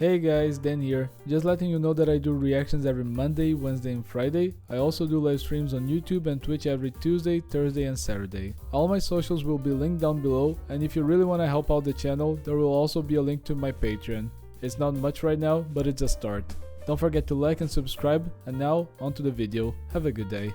Hey guys, Dan here. Just letting you know that I do reactions every Monday, Wednesday and Friday. I also do live streams on YouTube and Twitch every Tuesday, Thursday and Saturday. All my socials will be linked down below, and if you really want to help out the channel, there will also be a link to my Patreon. It's not much right now, but it's a start. Don't forget to like and subscribe, and now onto the video. Have a good day.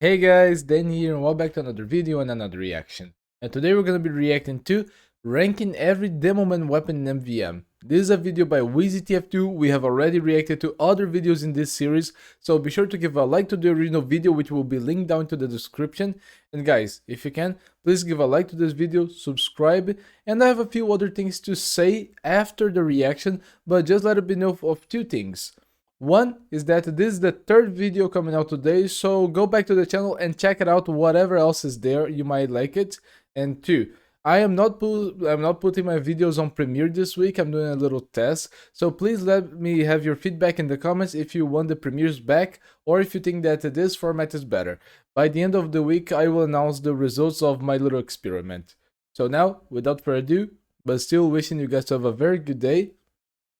Hey guys, Dan here and welcome back to another video and another reaction. And today we're going to be reacting to ranking every Demoman weapon in MvM. This is a video by TF2. We have already reacted to other videos in this series, so be sure to give a like to the original video, which will be linked down to the description. And guys, if you can, please give a like to this video, subscribe, and I have a few other things to say after the reaction, but just let it be known of two things. One is that this is the third video coming out today, so go back to the channel and check it out, whatever else is there, you might like it. And two, I'm not putting my videos on Premiere this week. I'm doing a little test, so please let me have your feedback in the comments if you want the Premieres back or if you think that this format is better. By the end of the week, I will announce the results of my little experiment. So now, without further ado, but still wishing you guys to have a very good day,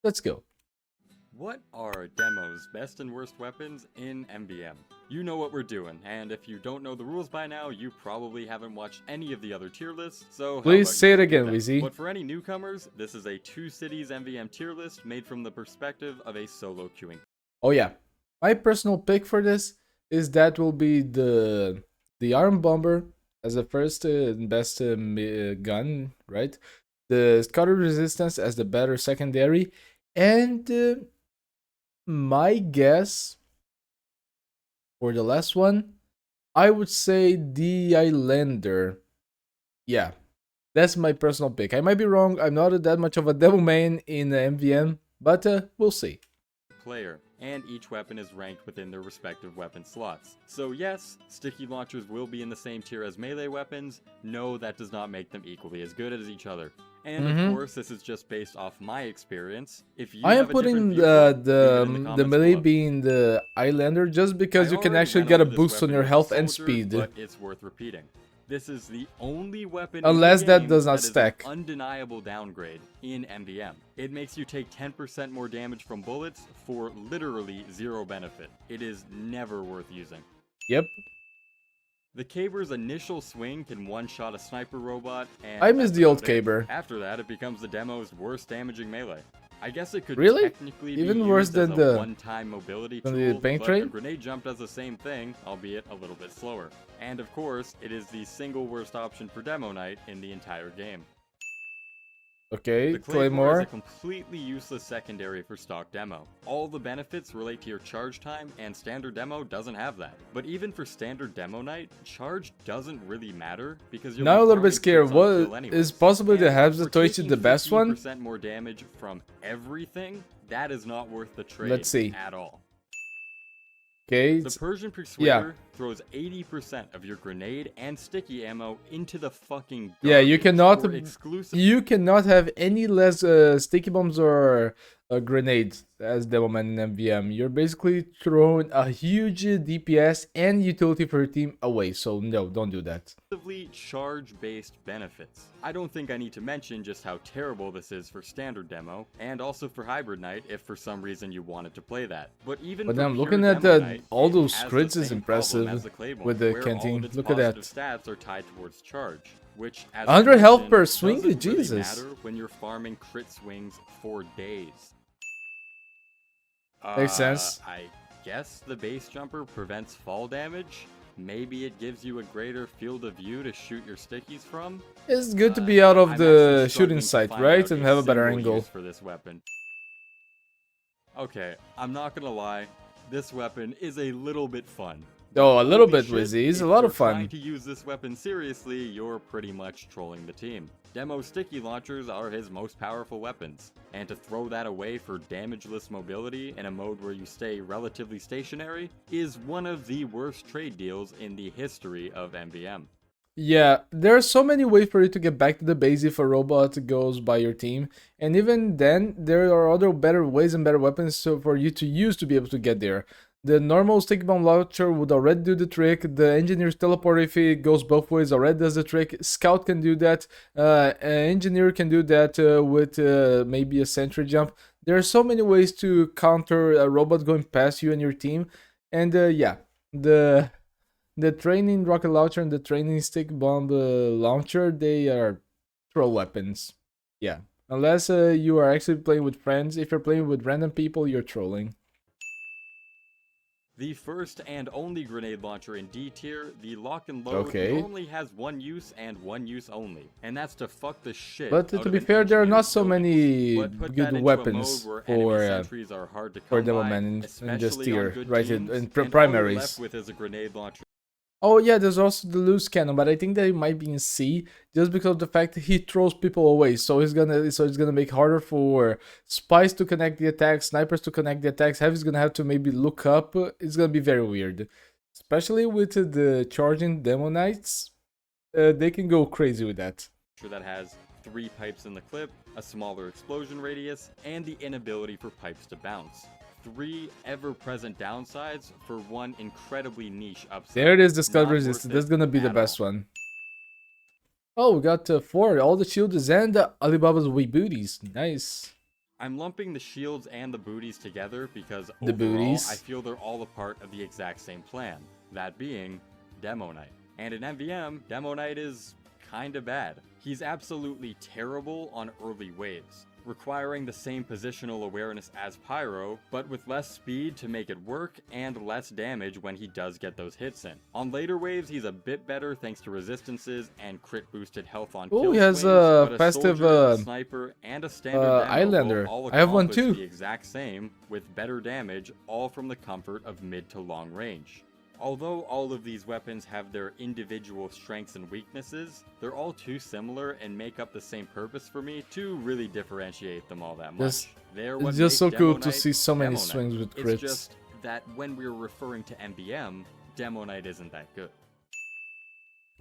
let's go. What are Demo's best and worst weapons in MvM? You know what we're doing, and if you don't know the rules by now, you probably haven't watched any of the other tier lists, so please say it again, Wheezy. But for any newcomers, this is a 2 cities MvM tier list made from the perspective of a solo queuing. Oh yeah, my personal pick for this is that will be the Arm Bomber as the first and best gun, right? The Scatter Resistance as the better secondary, and my guess for the last one, I would say the Islander. Yeah, that's my personal pick. I might be wrong. I'm not that much of a Demoman in MvM, but we'll see. Player, and each weapon is ranked within their respective weapon slots. So yes, sticky launchers will be in the same tier as melee weapons. No, that does not make them equally as good as each other. And of course, this is just based off my experience. If you I am putting the melee being the Islander just because you can actually get a boost on your health and speed. But it's worth repeating. This is the only weapon unless in the game that does not stack. An undeniable downgrade in MvM. It makes you take 10% more damage from bullets for literally zero benefit. It is never worth using. Yep. The Caber's initial swing can one-shot a sniper robot, and I miss the old Caber. After that, it becomes the demo's worst damaging melee. I guess it could technically even be worse used than as the one-time mobility tool, the bank but train? a grenade jump does the same thing, albeit a little bit slower. And of course, it is the single worst option for Demo Night in the entire game. Okay, the Claymore Claymore is a completely useless secondary for stock demo. All the benefits relate to your charge time, and standard demo doesn't have that. But even for standard demo night, charge doesn't really matter because you're now a little bit scared. What is possibly the have the choice the best one? 50% more damage from everything. That is not worth the trade. Let's see. At all. Okay. The Persian Persuader throws 80% of your grenade and sticky ammo into the fucking garbage. Yeah, you cannot have any less sticky bombs or grenades as Demoman in MvM. You're basically throwing a huge DPS and utility for your team away, so no, don't do that. Charge-based benefits. I don't think I need to mention just how terrible this is for standard demo, and also for hybrid night if for some reason you wanted to play that. But I'm looking at all those crits is impressive with the canteen. Look at that. Stats are tied towards charge, which 100 health per swing. Really Jesus. Matter when you're farming crit swings for days. Makes sense. I guess the base jumper prevents fall damage. Maybe it gives you a greater field of view to shoot your stickies from. It's good to be out of the shooting sight, right? And have a better angle for this weapon. Okay, I'm not gonna lie. This weapon is a little bit fun. Oh, a little bit, Wizzy. It's a lot of fun. If you're trying to use this weapon seriously, you're pretty much trolling the team. Demo sticky launchers are his most powerful weapons, and to throw that away for damageless mobility in a mode where you stay relatively stationary is one of the worst trade deals in the history of MvM. Yeah, there are so many ways for you to get back to the base if a robot goes by your team, and even then, there are other better ways and better weapons for you to use to be able to get there. The normal sticky bomb launcher would already do the trick. The engineer's teleport, if it goes both ways, already does the trick. Scout can do that. An engineer can do that with maybe a sentry jump. There are so many ways to counter a robot going past you and your team, and yeah, the training rocket launcher and the training stick bomb launcher, they are troll weapons. Yeah, unless you are actually playing with friends. If you're playing with random people, you're trolling. The first and only grenade launcher in D tier, the lock and load, Okay. normally has one use and one use only, and that's to fuck the shit. But out to of be an fair, there are not engineer's so many buildings. But put that good into a weapons mode where enemy for sentries are hard to come by, Demoman in this especially tier, on good right? teams, In and all you're primaries. left with is a grenade launcher. Oh yeah, there's also the loose cannon, but I think that it might be in C just because of the fact that he throws people away. So it's gonna make harder for spies to connect the attacks, snipers to connect the attacks. Heavy's gonna have to maybe look up. It's gonna be very weird, especially with the charging Demonites. They can go crazy with that. That has 3 pipes in the clip, a smaller explosion radius, and the inability for pipes to bounce. 3 ever-present downsides for 1 incredibly niche upside. There it is, the scud Not resistance. worth That's it gonna be the at best all. one. Oh, we got 4, all the shields and Alibaba's wee booties. Nice. I'm lumping the shields and the booties together because The overall, booties? I feel they're all a part of the exact same plan, that being Demonite. And in MvM, Demonite is kinda bad. He's absolutely terrible on early waves, requiring the same positional awareness as Pyro, but with less speed to make it work and less damage when he does get those hits in. On later waves, he's a bit better thanks to resistances and crit boosted health on kill he has swings, a but festive, soldier, a sniper, and a standard demo Islander. will all I have one accomplish too. the exact same with better damage, all from the comfort of mid to long range. Although all of these weapons have their individual strengths and weaknesses, they're all too similar and make up the same purpose for me to really differentiate them all that much. It's just so cool to see so many Demonite. swings with crits. It's just that when we're referring to MvM, Demonite isn't that good.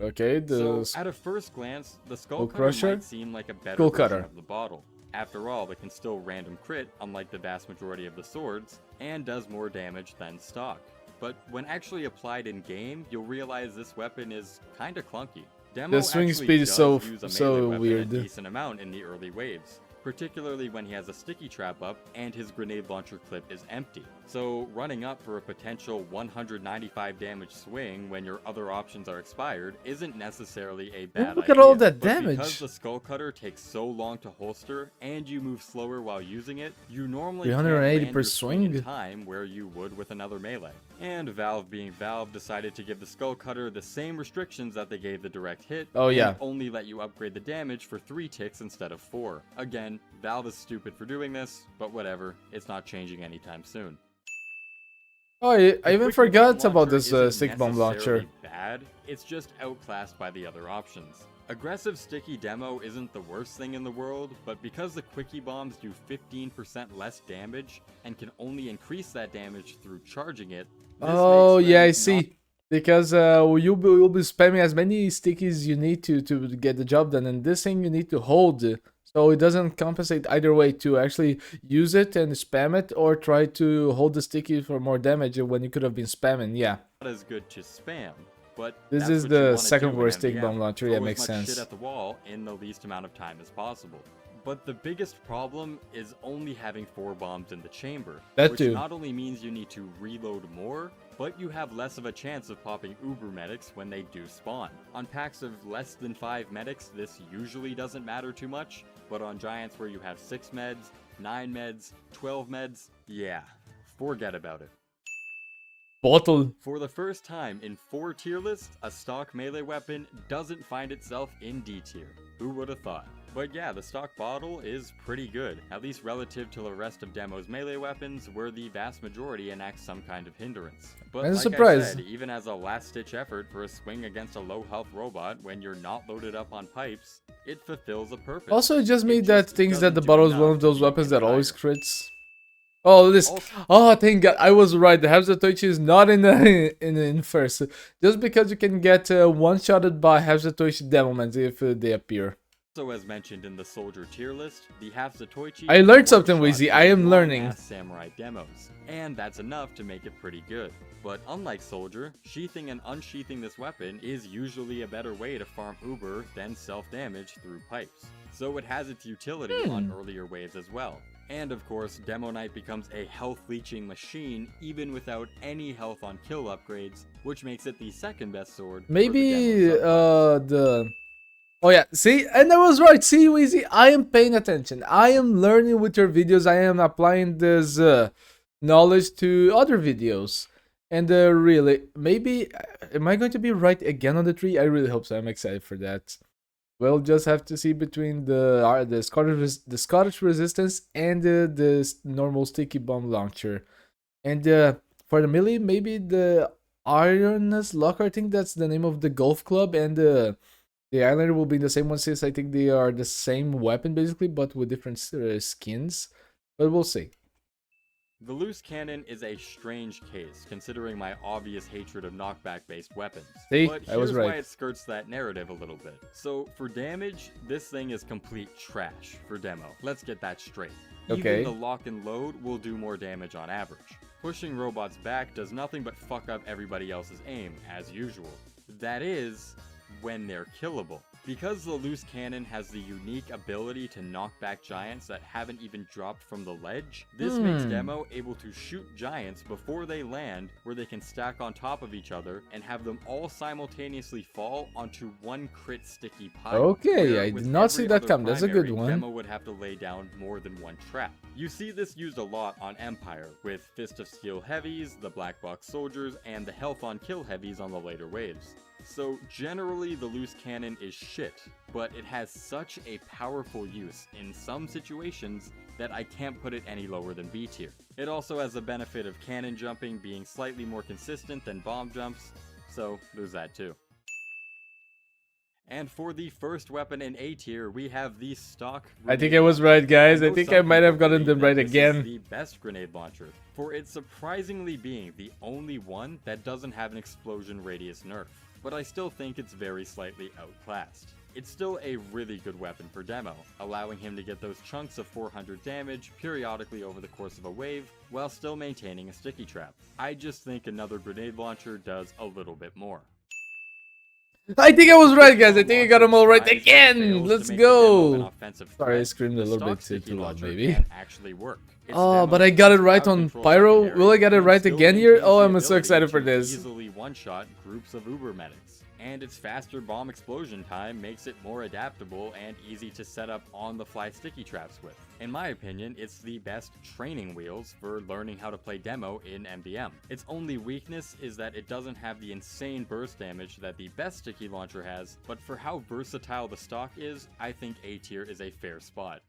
Okay, So, at a first glance, the Skull Cutter Crusher? might seem like a better Skull version Cutter. of the bottle. After all, it can still random crit, unlike the vast majority of the swords, and does more damage than stock. But when actually applied in game, you'll realize this weapon is kinda clunky. Demo The swing actually speed is does use a so melee weapon weird. a decent amount in the early waves, particularly when he has a sticky trap up and his grenade launcher clip is empty. So running up for a potential 195 damage swing when your other options are expired isn't necessarily a bad idea. Look at all that But damage. because the Skull Cutter takes so long to holster and you move slower while using it, you normally 380 can't per land your swing in swing. time where you would with another melee. And Valve being Valve decided to give the Skull Cutter the same restrictions that they gave the direct hit, Oh, and yeah. only let you upgrade the damage for 3 ticks instead of 4. Again, Valve is stupid for doing this, but whatever, it's not changing anytime soon. Oh, I The even Quickie forgot Bomb about Launcher this isn't stick bomb launcher. necessarily bad, it's just outclassed by the other options. Aggressive sticky demo isn't the worst thing in the world, but because the Quickie Bombs do 15% less damage and can only increase that damage through charging it, this Oh makes yeah, them I not see. Because you'll be spamming as many stickies you need to get the job done, and this thing you need to hold, so it doesn't compensate either way to actually use it and spam it, or try to hold the sticky for more damage when you could have been spamming. Yeah, as good to spam, but this that's is what you the wanna second do in worst stick MvM, bomb launcher. throw Yeah, as makes much sense. shit at the wall in the least amount of time as possible. But the biggest problem is only having 4 bombs in the chamber, That which too. not only means you need to reload more, but you have less of a chance of popping Uber medics when they do spawn. On packs of less than 5 medics, this usually doesn't matter too much, but on giants where you have 6 meds, 9 meds, 12 meds, yeah, forget about it. Bottle. For the first time in 4 tier lists, a stock melee weapon doesn't find itself in D tier. Who would have thought? But yeah, the stock bottle is pretty good, at least relative to the rest of Demo's melee weapons, where the vast majority enact some kind of hindrance. But I'm like surprised. I said, even as a last-ditch effort for a swing against a low-health robot when you're not loaded up on pipes, it fulfills a purpose. Also, it just It made that just thinks that doesn't the do bottle is enough one of to those be weapons that always entire. crits. Oh, this. Also- Oh, thank God. I was right. The Habsatoichi is not in the in first. Just because you can get one-shotted by Habsatoichi Demoman if they appear. Also, as mentioned in the soldier tier list, the Hafsatoichi I learned one something, shot Weezy. I am these learning. long-ass samurai demos, and that's enough to make it pretty good. But unlike soldier, sheathing and unsheathing this weapon is usually a better way to farm Uber than self-damage through pipes. So it has its utility on earlier waves as well. And of course, Demo Knight becomes a health leeching machine even without any health on kill upgrades, which makes it the second best sword. Maybe the oh yeah, see, and I was right. See, Weezy, I am paying attention. I am learning with your videos. I am applying this knowledge to other videos. And really, maybe am I going to be right again on the tree? I really hope so. I'm excited for that. We'll just have to see between the Scottish resistance and the normal sticky bomb launcher. And for the melee, maybe the Ironus Locker. I think that's the name of the golf club, and the Islander will be the same one since I think they are the same weapon basically, but with different skins. But we'll see. The loose cannon is a strange case, considering my obvious hatred of knockback-based weapons. See, but I was here's right. why it skirts that narrative a little bit. So, for damage, this thing is complete trash for Demo. Let's get that straight. Okay. Even the lock and load will do more damage on average. Pushing robots back does nothing but fuck up everybody else's aim, as usual. That is, when they're killable. Because the loose cannon has the unique ability to knock back giants that haven't even dropped from the ledge, this makes Demo able to shoot giants before they land, where they can stack on top of each other and have them all simultaneously fall onto one crit sticky pile. Okay, I did not see that come. That's a good one. Demo would have to lay down more than one trap. You see this used a lot on Empire, with Fist of Steel heavies, the Black Box soldiers, and the Health on Kill heavies on the later waves. So generally the loose cannon is shit, but it has such a powerful use in some situations that I can't put it any lower than B tier. It also has the benefit of cannon jumping being slightly more consistent than bomb jumps, so there's that too. And for the first weapon in A tier, we have the stock I think I was right, guys. I think I might have gotten them right again. The best grenade launcher, for it surprisingly being the only one that doesn't have an explosion radius nerf. But I still think it's very slightly outclassed. It's still a really good weapon for Demo, allowing him to get those chunks of 400 damage periodically over the course of a wave, while still maintaining a sticky trap. I just think another grenade launcher does a little bit more. I think I was right, guys. I think I got them all right again. Let's go. Sorry, I screamed a little bit too loud, maybe. Oh, but I got it right on Pyro. Will I get it right again here? Oh, I'm so excited for this. Easily one-shot groups of Uber medics. And its faster bomb explosion time makes it more adaptable and easy to set up on-the-fly sticky traps with. In my opinion, it's the best training wheels for learning how to play Demo in MvM. Its only weakness is that it doesn't have the insane burst damage that the best sticky launcher has, but for how versatile the stock is, I think A tier is a fair spot.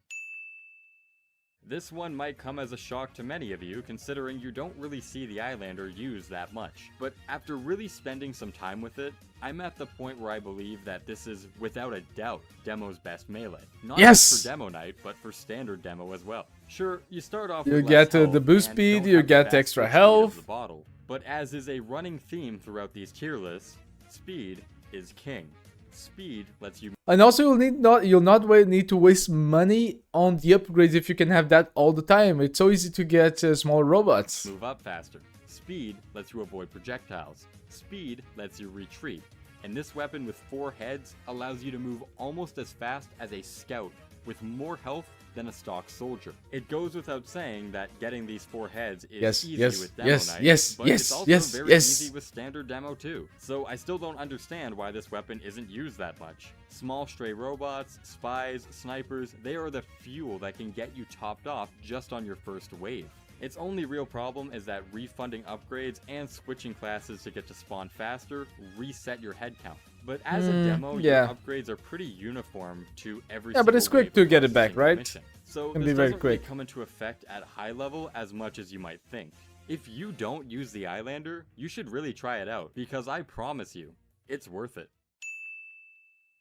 This one might come as a shock to many of you, considering you don't really see the Islander used that much. But after really spending some time with it, I'm at the point where I believe that this is, without a doubt, Demo's best melee. Not just for Demo Knight, but for standard Demo as well. Sure, you start off with get the boost speed, you get extra health. Bottle, but as is a running theme throughout these tier lists, speed is king. Speed lets you, and also you'll not need to waste money on the upgrades if you can have that all the time. It's so easy to get smaller robots. Move up faster. Speed lets you avoid projectiles. Speed lets you retreat. And this weapon with 4 heads allows you to move almost as fast as a scout with more health than a stock soldier. It goes without saying that getting these 4 heads is easy with Demo Knight, but it's also very easy with standard Demo too. So I still don't understand why this weapon isn't used that much. Small stray robots, spies, snipers, they are the fuel that can get you topped off just on your first wave. Its only real problem is that refunding upgrades and switching classes to get to spawn faster reset your head count. But as a Demo, your upgrades are pretty uniform to every single but it's quick to get it back, right? Mission. So can this be very doesn't really quick. come into effect at high level as much as you might think. If you don't use the Islander, you should really try it out, because I promise you, it's worth it.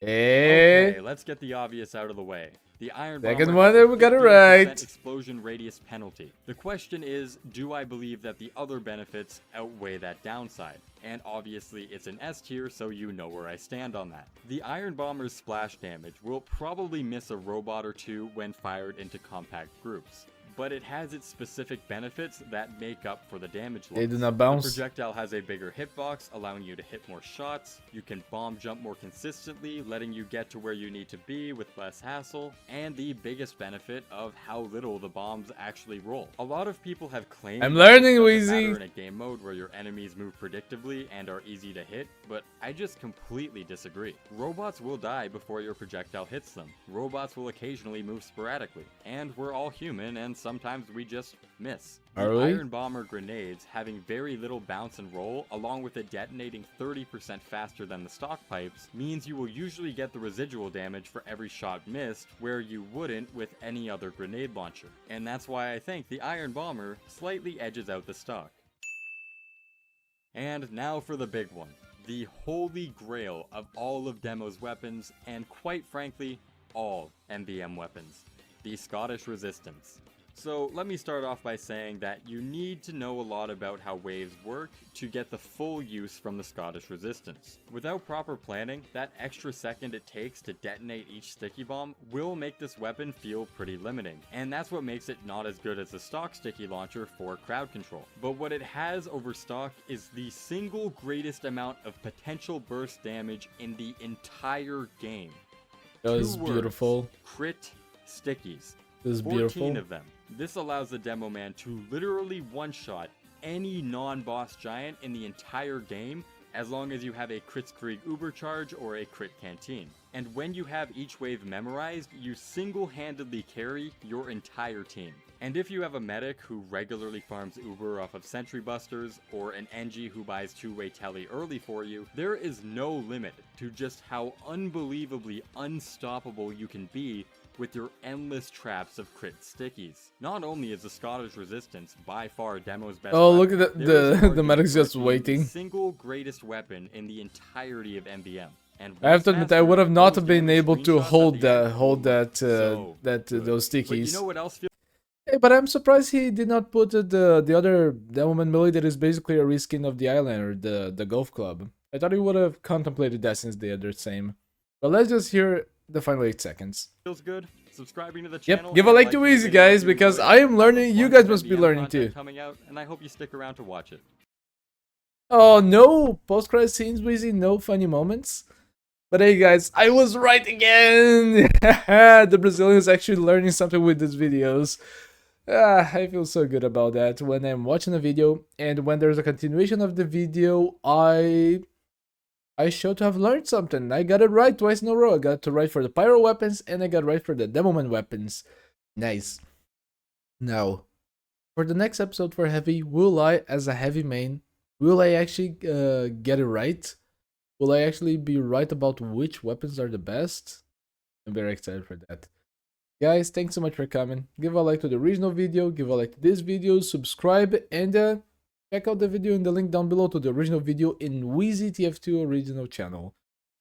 Okay, let's get the obvious out of the way. The Iron Second Bomber one, has a we got it 15% right. explosion radius penalty. The question is, do I believe that the other benefits outweigh that downside? And obviously it's an S tier, so you know where I stand on that. The Iron Bomber's splash damage will probably miss a robot or two when fired into compact groups. but it has its specific benefits that make up for the damage loss. They do not The bounce. projectile has a bigger hitbox, allowing you to hit more shots. You can bomb jump more consistently, letting you get to where you need to be with less hassle, and the biggest benefit of how little the bombs actually roll. A lot of people have claimed I'm that learning, this doesn't Wheezy. matter in a game mode where your enemies move predictably and are easy to hit, but I just completely disagree. Robots will die before your projectile hits them. Robots will occasionally move sporadically, and we're all human, and sometimes we just miss. Are The we? Iron Bomber grenades, having very little bounce and roll, along with it detonating 30% faster than the stock pipes, means you will usually get the residual damage for every shot missed, where you wouldn't with any other grenade launcher. And that's why I think the Iron Bomber slightly edges out the stock. And now for the big one. The holy grail of all of Demo's weapons, and quite frankly, all MvM weapons. The Scottish Resistance. So let me start off by saying that you need to know a lot about how waves work to get the full use from the Scottish Resistance. Without proper planning, that extra second it takes to detonate each sticky bomb will make this weapon feel pretty limiting, and that's what makes it not as good as the stock sticky launcher for crowd control. But what it has over stock is the single greatest amount of potential burst damage in the entire game. That was 2 words, beautiful. Crit stickies. This is 14 beautiful. of them. This allows the Demoman to literally one-shot any non-boss giant in the entire game, as long as you have a Kritzkrieg Ubercharge or a Crit Canteen. And when you have each wave memorized, you single-handedly carry your entire team. And if you have a medic who regularly farms Uber off of Sentry Busters, or an NG who buys two-way telly early for you, there is no limit to just how unbelievably unstoppable you can be with your endless traps of crit stickies. Not only is the Scottish Resistance by far Demo's best Oh, weapon, look at there is the argument medic's for it just being waiting. the single greatest weapon in the entirety of MvM. And I have to admit, I would have not been able to hold those But you stickies. know what else feels Hey, but I'm surprised he did not put the other Demoman melee that is basically a reskin of the Eyeliner, the golf club. I thought he would have contemplated that since they are the same. But let's just hear the final 8 seconds. good? Subscribing to the channel. Yep, give a and like to liking the Easy, video if guys, you because enjoyed I it. am There's learning. a You bunch guys of must be MvM learning content too. coming out, and I hope you stick around to watch it. Oh no, post-credit scenes, Weezy, no funny moments. But hey guys, I was right again! The Brazilians actually learning something with these videos. I feel so good about that when I'm watching a video, and when there's a continuation of the video, I show to have learned something. I got it right twice in a row. I got it right for the pyro weapons, and I got it right for the Demoman weapons. Nice. Now, for the next episode for Heavy, will I, as a Heavy main, will I actually get it right? Will I actually be right about which weapons are the best? I'm very excited for that. Guys, thanks so much for coming. Give a like to the original video, give a like to this video, subscribe, and check out the video in the link down below to the original video in Wheezy TF2 original channel.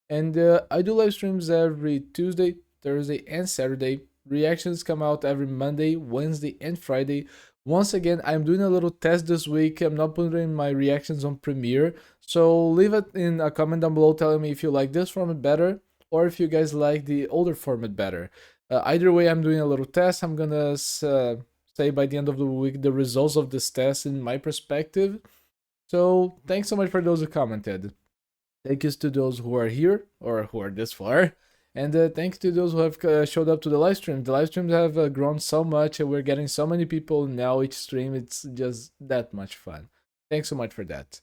And I do live streams every Tuesday, Thursday, and Saturday. Reactions come out every Monday, Wednesday, and Friday. Once again, I'm doing a little test this week. I'm not putting my reactions on Premiere. So leave it in a comment down below telling me if you like this format better or if you guys like the older format better. Either way, I'm doing a little test. I'm gonna say by the end of the week the results of this test in my perspective. So thanks so much for those who commented. Thank you to those who are here or who are this far. And thanks to those who have showed up to the live stream. The live streams have grown so much and we're getting so many people now each stream. It's just that much fun. Thanks so much for that.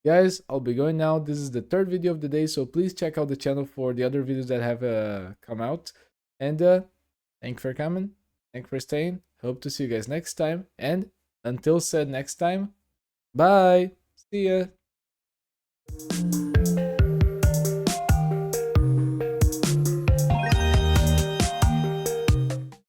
Guys, I'll be going now. This is the 3rd video of the day, so please check out the channel for the other videos that have come out. And thank you for coming. Thank you for staying. Hope to see you guys next time. And until said next time, bye. See ya.